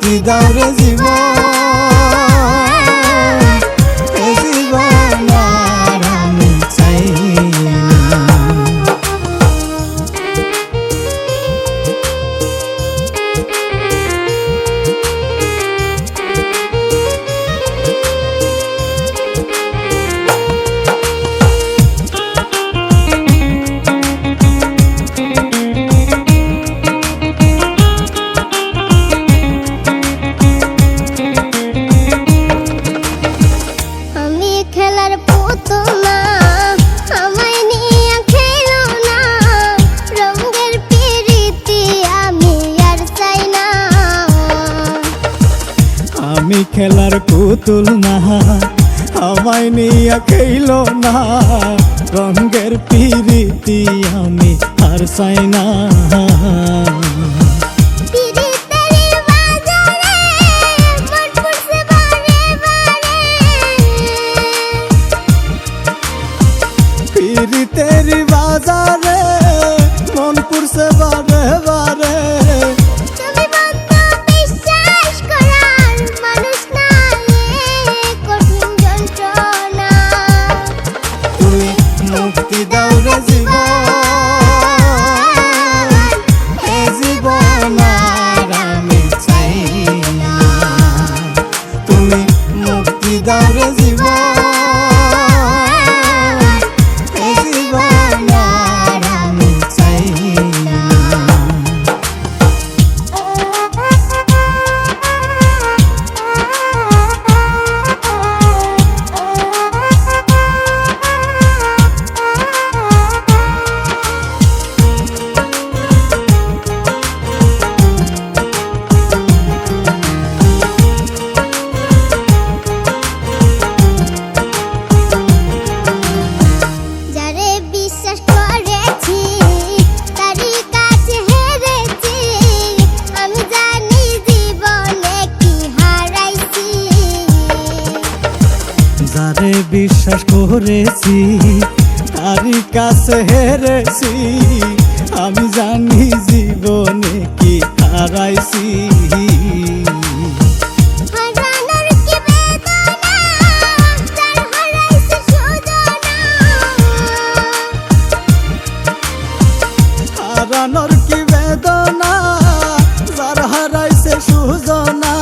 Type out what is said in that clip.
মুক্তি দাও রে জীবন, এ জীবন আর আমি চাই না। খেলার পুতুল না, আমায় নিয়ে খেলো না, রঙের পিরিতি আমি আর চাই না। আমি খেলার পুতুল না, আমায় নিয়ে খেলো না, রঙের পিরিতি আমি আর চাই না। तेरी बाजारे मन पुरसे बारे बारे, তুমি বন্ধ বিশ্বাস করার মানুষ না, কঠিন যন্ত্রণা। তুমি মুক্তি দাও রে জীবন, এ জীবন আর আমি চাই না। তুমি মুক্তি দাও রে জীবন, যারে বিশ্বাস করেছি তারই কাছে হেরেছি, আমি জানি জীবনে কি হারাইছি। হারানোর কি বেদনা, যার হারাইছে সুজনা। হারানোর কি বেদনা, যার হারাইছে সুজনা।